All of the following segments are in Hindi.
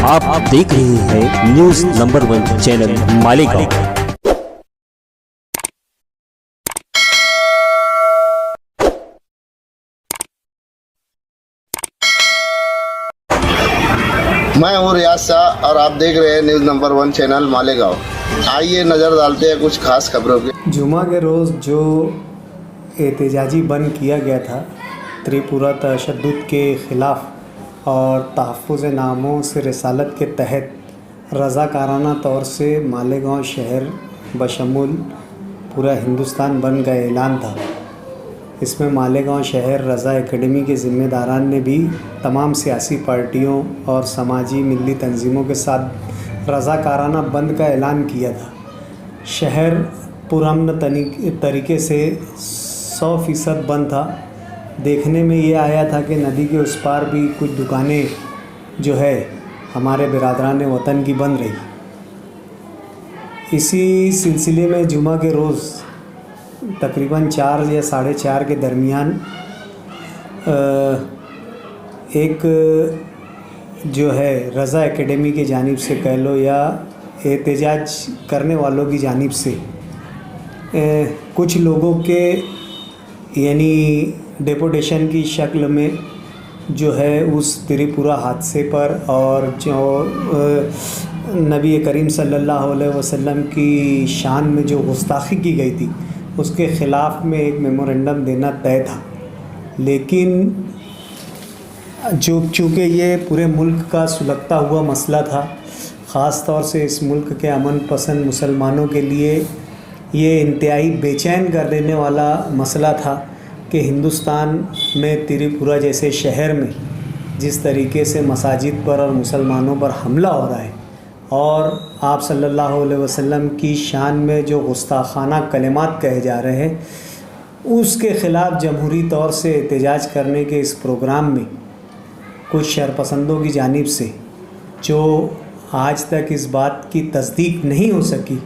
आप देख रहे हैं न्यूज नंबर 1 चैनल मालेगांव। मैं हूँ रियाज शाह और आप देख रहे हैं न्यूज़ नंबर 1 चैनल मालेगांव। आइए नज़र डालते हैं कुछ खास खबरों की। जुमा के रोज़ जो एहतजाजी बंद किया गया था त्रिपुरा तशद्दुद के ख़िलाफ़ और तहफ़्फ़ुज़ नामों से रिसालत के तहत रज़ाकाराना तौर से मालेगांव शहर बशमूल पूरा हिंदुस्तान बंद का ऐलान था। इसमें मालेगांव शहर रज़ा एकेडमी के ज़िम्मेदारान ने भी तमाम सियासी पार्टियों और समाजी मिली तंजीमों के साथ रज़ाकाराना बंद का ऐलान किया था। शहर पुरअमन तरीके से 100% बंद था। देखने में ये आया था कि नदी के उस पार भी कुछ दुकानें जो है हमारे बिरादरान वतन की बंद रही। इसी सिलसिले में जुमा के रोज़ तकरीबन 4 या 4:30 के दरमियान एक जो है रज़ा एकेडमी की जानिब से कह लो या एहतजाज करने वालों की जानिब से कुछ लोगों के यानी डेपुटेशन की शक्ल में जो है उस त्रिपुरा हादसे पर और जो नबी करीम सल्लल्लाहु अलैहि वसल्लम की शान में जो गुस्ताखी की गई थी उसके ख़िलाफ़ में एक मेमोरेंडम देना तय था। लेकिन चूँकि ये पूरे मुल्क का सुलगता हुआ मसला था, ख़ास तौर से इस मुल्क के अमन पसंद मुसलमानों के लिए ये इंतहाई बेचैन कर देने वाला मसला था कि हिंदुस्तान में त्रिपुरा जैसे शहर में जिस तरीके से मसाजिद पर और मुसलमानों पर हमला हो रहा है और आप सल्लल्लाहु अलैहि वसल्लम की शान में जो गुस्ताखाना कलिमात कहे जा रहे हैं उसके ख़िलाफ़ जमहूरी तौर से एहतजाज करने के इस प्रोग्राम में कुछ शरपसंदों की जानिब से जो आज तक इस बात की तस्दीक नहीं हो सकी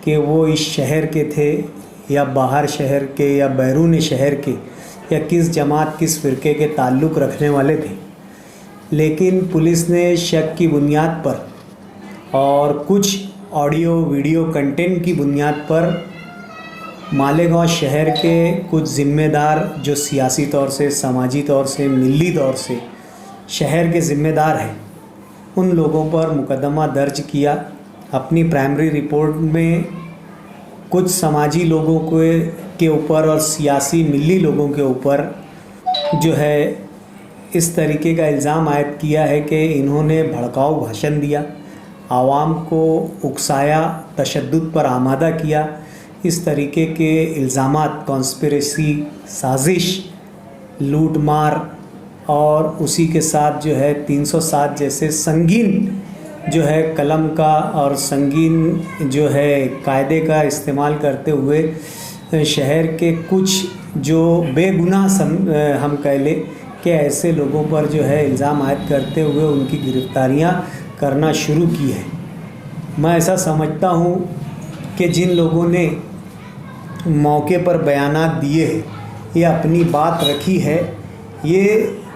कि वो इस शहर के थे या बाहर शहर के या बैरून शहर के या किस जमात किस फ़िरके के ताल्लुक़ रखने वाले थे, लेकिन पुलिस ने शक की बुनियाद पर और कुछ ऑडियो वीडियो कंटेंट की बुनियाद पर मालेगांव शहर के कुछ ज़िम्मेदार जो सियासी तौर से, समाजी तौर से, मिली तौर से शहर के ज़िम्मेदार हैं उन लोगों पर मुकदमा दर्ज किया। अपनी प्राइमरी रिपोर्ट में कुछ समाजी लोगों के ऊपर और सियासी मिली लोगों के ऊपर जो है इस तरीके का इल्ज़ाम आयद किया है कि इन्होंने भड़काऊ भाषण दिया, आवाम को उकसाया, तशद्दुद पर आमादा किया। इस तरीके के इल्ज़ामात कॉन्स्पिरेसी, साजिश, लूट मार और उसी के साथ जो है 307 जैसे संगीन जो है कलम का और संगीन जो है कायदे का इस्तेमाल करते हुए शहर के कुछ जो बेगुनाह हम कह लें कि ऐसे लोगों पर जो है इल्ज़ाम आयद करते हुए उनकी गिरफ़्तारियाँ करना शुरू की है। मैं ऐसा समझता हूँ कि जिन लोगों ने मौके पर बयानात दिए हैं या अपनी बात रखी है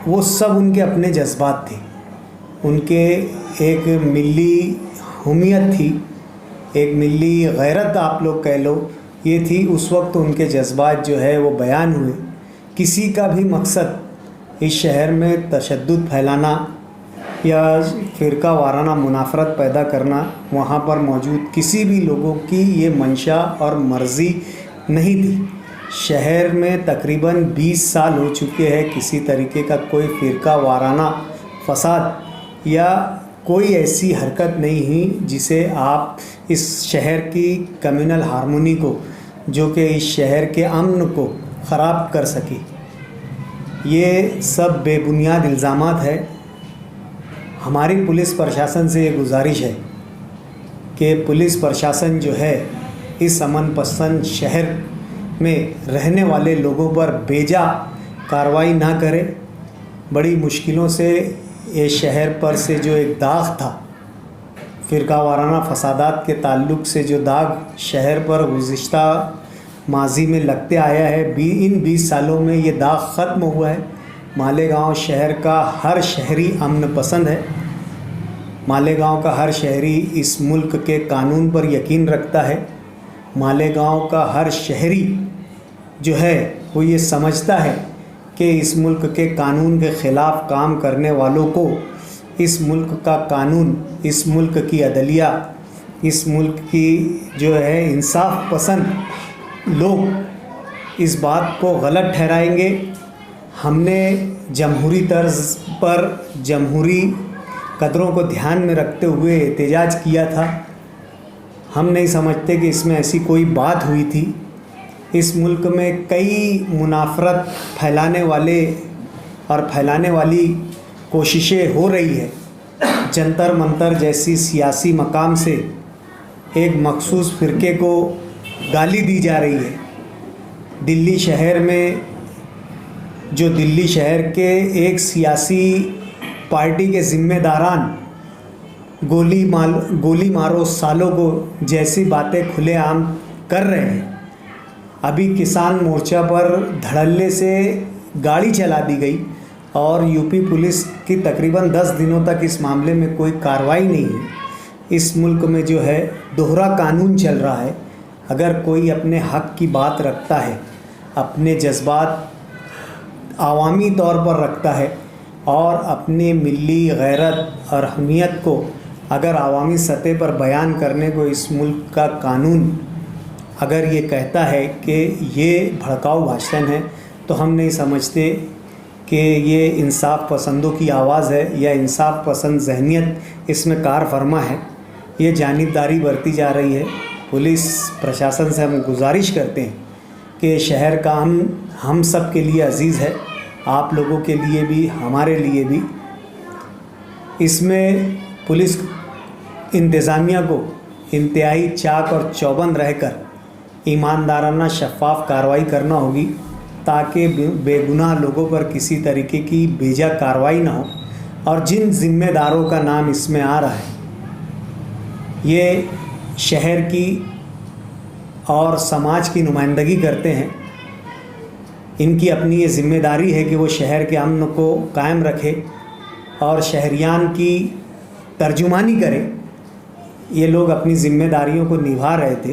वो सब उनके अपने जज्बात थे। उनके एक मिली हुमियत थी, एक मिली गैरत आप लोग कह लो, ये थी। उस वक्त उनके जज्बात जो है वो बयान हुए। किसी का भी मकसद इस शहर में तशद्दुद फैलाना या फ़िरका वाराना मुनाफरत पैदा करना वहाँ पर मौजूद किसी भी लोगों की ये मंशा और मर्ज़ी नहीं थी। शहर में तकरीबन 20 साल हो चुके हैं किसी तरीके का कोई फ़िरका वाराना फसाद या कोई ऐसी हरकत नहीं हुई जिसे आप इस शहर की कम्युनल हार्मोनी को, जो कि इस शहर के अमन को ख़राब कर सके। ये सब बेबुनियाद इल्ज़ामात है। हमारी पुलिस प्रशासन से ये गुजारिश है कि पुलिस प्रशासन जो है इस अमन पसंद शहर में रहने वाले लोगों पर बेजा कार्रवाई ना करे। बड़ी मुश्किलों से ये शहर पर से जो एक दाग था फ़िरका वाराना फसादात के ताल्लुक़ से, जो दाग शहर पर गुज़िश्ता माजी में लगते आया है, इन 20 सालों में ये दाग ख़त्म हुआ है। मालेगांव शहर का हर शहरी अमन पसंद है। मालेगांव का हर शहरी इस मुल्क के कानून पर यकीन रखता है। मालेगांव का हर शहरी जो है वो ये समझता है कि इस मुल्क के कानून के ख़िलाफ़ काम करने वालों को इस मुल्क का कानून, इस मुल्क की अदलिया, इस मुल्क की जो है इंसाफ पसंद लोग इस बात को गलत ठहराएंगे। हमने जमहूरी तर्ज पर जमहूरी कदरों को ध्यान में रखते हुए एहतजाज किया था। हम नहीं समझते कि इसमें ऐसी कोई बात हुई थी। इस मुल्क में कई मुनाफरत फैलाने वाले और फैलाने वाली कोशिशें हो रही है। जंतर मंतर जैसी सियासी मकाम से एक मखसूस फ़िरके को गाली दी जा रही है। दिल्ली शहर में जो दिल्ली शहर के एक सियासी पार्टी के ज़िम्मेदारान गोली मारो सालों को जैसी बातें खुलेआम कर रहे हैं। अभी किसान मोर्चा पर धड़ल्ले से गाड़ी चला दी गई और यूपी पुलिस की तकरीबन 10 दिनों तक इस मामले में कोई कार्रवाई नहीं है। इस मुल्क में जो है दोहरा कानून चल रहा है। अगर कोई अपने हक़ की बात रखता है, अपने जज्बात आवामी तौर पर रखता है और अपने मिली गैरत और हमीयत को अगर आवामी सतह पर बयान करने को इस मुल्क का कानून अगर ये कहता है कि ये भड़काऊ भाषण है, तो हम नहीं समझते कि ये इंसाफ पसंदों की आवाज़ है या इंसाफ पसंद जहनीत इसमें कार फरमा है। ये जानिबदारी बरती जा रही है। पुलिस प्रशासन से हम गुजारिश करते हैं कि शहर का हम सब के लिए अजीज़ है, आप लोगों के लिए भी, हमारे लिए भी। इसमें पुलिस इंतज़ामिया को इंतहाई चाक और चौबंद रहकर ईमानदाराना शफ़ाफ कार्रवाई करना होगी ताकि बेगुनाह लोगों पर किसी तरीके की बेजा कार्रवाई ना हो। और जिन ज़िम्मेदारों का नाम इसमें आ रहा है, ये शहर की और समाज की नुमाइंदगी करते हैं। इनकी अपनी ये ज़िम्मेदारी है कि वो शहर के अमन को कायम रखे और शहरियान की तर्जुमानी करें। ये लोग अपनी ज़िम्मेदारियों को निभा रहे थे।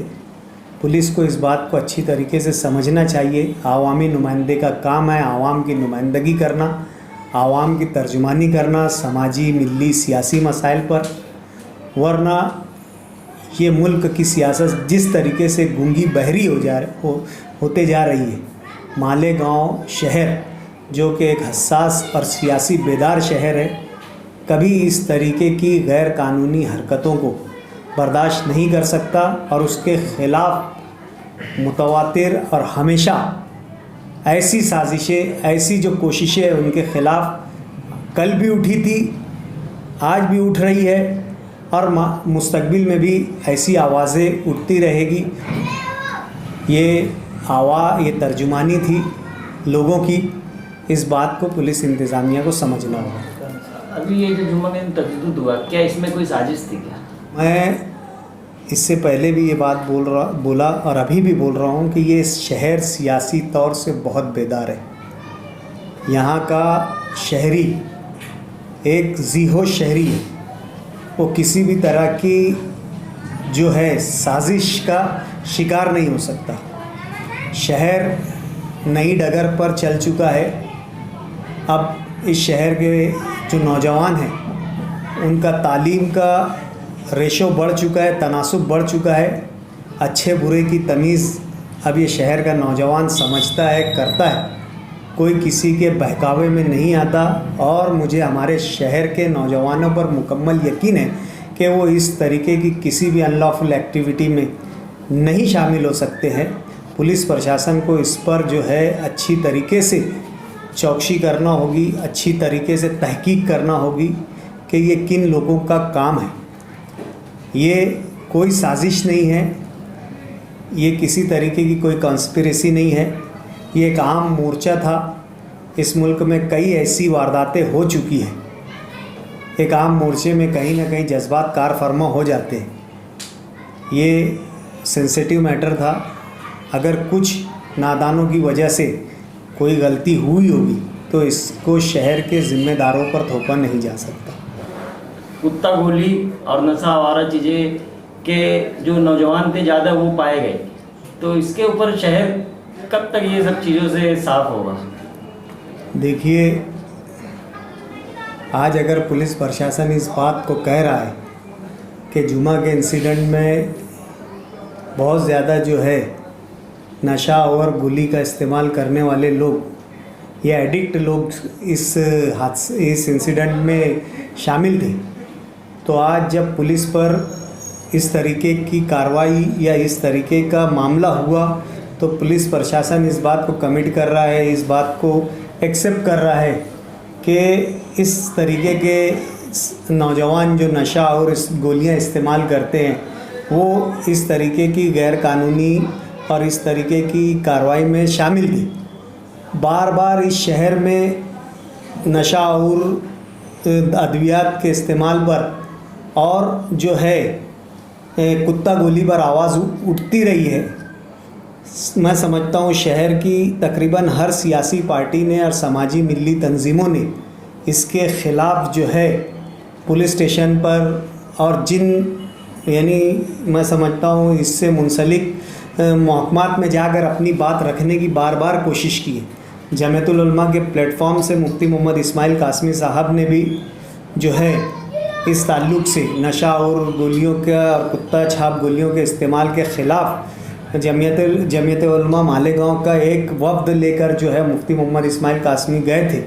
पुलिस को इस बात को अच्छी तरीके से समझना चाहिए। आवामी नुमाइंदे का काम है आवाम की नुमाइंदगी करना, आवाम की तर्जुमानी करना समाजी, मिली, सियासी मसाइल पर। वरना ये मुल्क की सियासत जिस तरीके से गूंगी बहरी होते जा रही है, मालेगांव शहर जो कि एक हसास और सियासी बेदार शहर है, कभी इस तरीके की गैर कानूनी हरकतों को बर्दाश्त नहीं कर सकता और उसके ख़िलाफ़ मुतवातिर और हमेशा ऐसी साजिशें, ऐसी जो कोशिशें उनके ख़िलाफ़ कल भी उठी थी, आज भी उठ रही है और मुस्तकबिल में भी ऐसी आवाज़ें उठती रहेगी। ये तर्जुमानी थी लोगों की। इस बात को पुलिस इंतज़ामिया को समझना होगा। अभी ये जो जुम्मन में तशद्दुद हुआ, क्या इसमें कोई साजिश थी क्या? मैं इससे पहले भी ये बात बोला और अभी भी बोल रहा हूँ कि ये शहर सियासी तौर से बहुत बेदार है। यहाँ का शहरी एक ज़ीहो शहरी है, वो किसी भी तरह की जो है साजिश का शिकार नहीं हो सकता। शहर नई डगर पर चल चुका है। अब इस शहर के जो नौजवान हैं उनका तालीम का रेशो बढ़ चुका है, तनासुब बढ़ चुका है। अच्छे बुरे की तमीज़ अब ये शहर का नौजवान समझता है, करता है। कोई किसी के बहकावे में नहीं आता और मुझे हमारे शहर के नौजवानों पर मुकम्मल यकीन है कि वो इस तरीके की किसी भी अनलॉफुल एक्टिविटी में नहीं शामिल हो सकते हैं। पुलिस प्रशासन को इस पर जो है अच्छी तरीके से चौकसी करना होगी, अच्छी तरीके से तहकीक करना होगी कि ये किन लोगों का काम है। ये कोई साजिश नहीं है, ये किसी तरीके की कोई कॉन्स्पिरेसी नहीं है। ये एक आम मोर्चा था। इस मुल्क में कई ऐसी वारदातें हो चुकी हैं। एक आम मोर्चे में कहीं ना कहीं जज्बात कार फरमा हो जाते हैं। ये सेंसिटिव मैटर था। अगर कुछ नादानों की वजह से कोई गलती हुई होगी तो इसको शहर के ज़िम्मेदारों पर थोपा नहीं जा सकता। कुत्ता गोली और नशा आवारा चीज़ें के जो नौजवान थे ज़्यादा वो पाए गए, तो इसके ऊपर शहर कब तक ये सब चीज़ों से साफ होगा? देखिए, आज अगर पुलिस प्रशासन इस बात को कह रहा है कि जुमा के इंसिडेंट में बहुत ज़्यादा जो है नशा और गोली का इस्तेमाल करने वाले लोग या एडिक्ट लोग इस इंसिडेंट में शामिल थे, तो आज जब पुलिस पर इस तरीके की कार्रवाई या इस तरीके का मामला हुआ तो पुलिस प्रशासन इस बात को कमिट कर रहा है, इस बात को एक्सेप्ट कर रहा है कि इस तरीके के नौजवान जो नशा और इस गोलियां इस्तेमाल करते हैं वो इस तरीके की गैर कानूनी और इस तरीके की कार्रवाई में शामिल थे। बार बार इस शहर में नशा और अद्वियात के इस्तेमाल पर और जो है कुत्ता गोली पर आवाज़ उठती रही है। मैं समझता हूँ शहर की तकरीबन हर सियासी पार्टी ने और समाजी मिली तंजीमों ने इसके ख़िलाफ़ जो है पुलिस स्टेशन पर और यानी मैं समझता हूँ इससे मुंसलिक महकमात में जाकर अपनी बात रखने की बार बार कोशिश की है। जमीयतुल उलमा के प्लेटफॉर्म से मुफ्ती मोहम्मद इस्माइल कासमी साहब ने भी जो है इस ताल्लुक़ से नशा और गोलियों का और कुत्ता छाप गोलियों के इस्तेमाल के ख़िलाफ़ जमीयत उलमा मालेगांव का एक वफ़द लेकर जो है मुफ्ती मोहम्मद इस्माइल कासमी गए थे।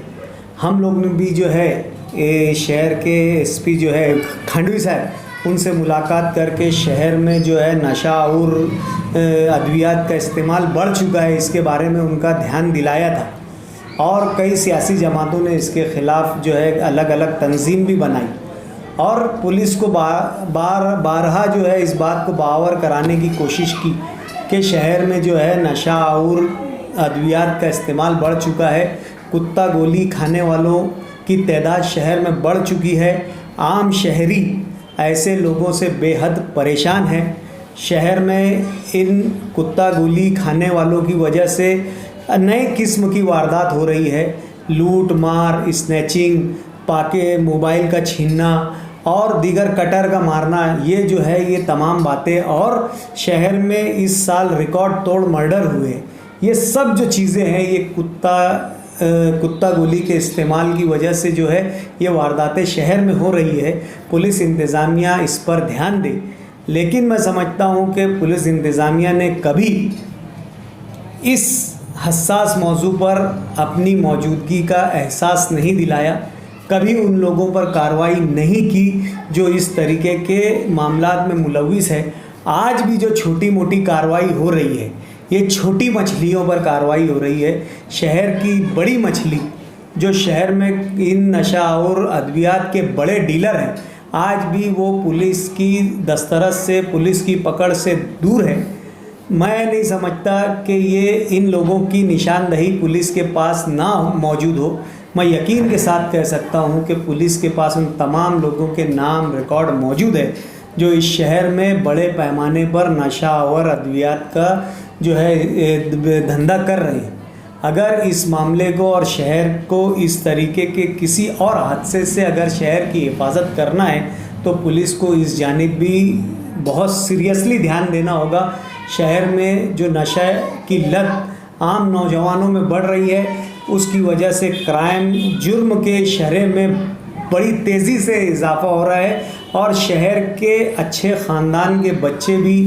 हम लोग ने भी जो है शहर के एसपी जो है खंडवी साहब उनसे मुलाकात करके शहर में जो है नशा और अद्वियात का इस्तेमाल बढ़ चुका है इसके बारे में उनका ध्यान दिलाया था। और कई सियासी जमातों ने इसके ख़िलाफ़ जो है अलग अलग तंजीम भी बनाई और पुलिस को बारहा जो है इस बात को बावर कराने की कोशिश की कि शहर में जो है नशा और अद्वियात का इस्तेमाल बढ़ चुका है। कुत्ता गोली खाने वालों की तादाद शहर में बढ़ चुकी है। आम शहरी ऐसे लोगों से बेहद परेशान हैं। शहर में इन कुत्ता गोली खाने वालों की वजह से नए किस्म की वारदात हो रही है। लूट मार, स्नैचिंग, पाके मोबाइल का छीनना और दीगर कटर का मारना, ये जो है ये तमाम बातें, और शहर में इस साल रिकॉर्ड तोड़ मर्डर हुए। ये सब जो चीज़ें हैं ये कुत्ता गोली के इस्तेमाल की वजह से जो है ये वारदातें शहर में हो रही है। पुलिस इंतज़ामिया इस पर ध्यान दे, लेकिन मैं समझता हूँ कि पुलिस इंतज़ामिया ने कभी इस हसास मौजू पर अपनी मौजूदगी का एहसास नहीं दिलाया, कभी उन लोगों पर कार्रवाई नहीं की जो इस तरीके के मामलात में मुलविस है। आज भी जो छोटी मोटी कार्रवाई हो रही है ये छोटी मछलियों पर कार्रवाई हो रही है। शहर की बड़ी मछली जो शहर में इन नशा और अद्वियात के बड़े डीलर हैं, आज भी वो पुलिस की दस्तरस से, पुलिस की पकड़ से दूर है। मैं नहीं समझता कि ये इन लोगों की निशानदही पुलिस के पास ना मौजूद हो। मैं यकीन के साथ कह सकता हूँ कि पुलिस के पास उन तमाम लोगों के नाम रिकॉर्ड मौजूद है जो इस शहर में बड़े पैमाने पर नशा और अद्वियात का जो है धंधा कर रहे हैं। अगर इस मामले को और शहर को इस तरीके के किसी और हादसे से अगर शहर की हिफाजत करना है तो पुलिस को इस जानिब भी बहुत सीरियसली ध्यान देना होगा। शहर में जो नशा की लत आम नौजवानों में बढ़ रही है उसकी वजह से क्राइम, जुर्म के शरह में बड़ी तेज़ी से इजाफ़ा हो रहा है और शहर के अच्छे ख़ानदान के बच्चे भी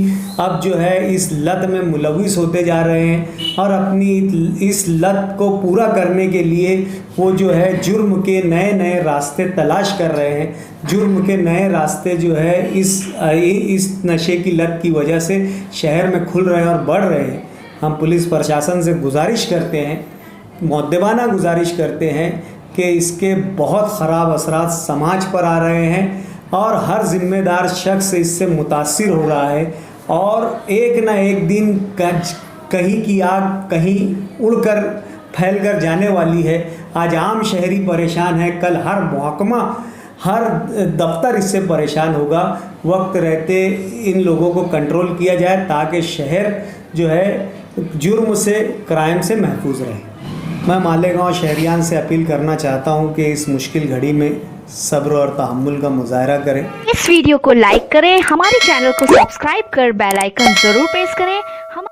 अब जो है इस लत में मुलविस होते जा रहे हैं और अपनी इस लत को पूरा करने के लिए वो जो है जुर्म के नए नए रास्ते तलाश कर रहे हैं। जुर्म के नए रास्ते जो है इस नशे की लत की वजह से शहर में खुल रहे हैं और बढ़ रहे हैं। हम पुलिस प्रशासन से गुजारिश करते हैं, मुअद्दबाना गुजारिश करते हैं कि इसके बहुत ख़राब असरात समाज पर आ रहे हैं और हर ज़िम्मेदार शख्स इससे मुतासिर हो रहा है और एक ना एक दिन कहीं की आग कहीं उड़कर फैल कर जाने वाली है। आज आम शहरी परेशान है, कल हर महकमा, हर दफ्तर इससे परेशान होगा। वक्त रहते इन लोगों को कंट्रोल किया जाए ताकि शहर जो है जुर्म से, क्राइम से महफूज रहे। मैं मालेगांव शहरियान से अपील करना चाहता हूं कि इस मुश्किल घड़ी में सब्र और तहम्मुल का मुजाहरा करें। इस वीडियो को लाइक करें, हमारे चैनल को सब्सक्राइब कर बेल आइकन जरूर प्रेस करें। हम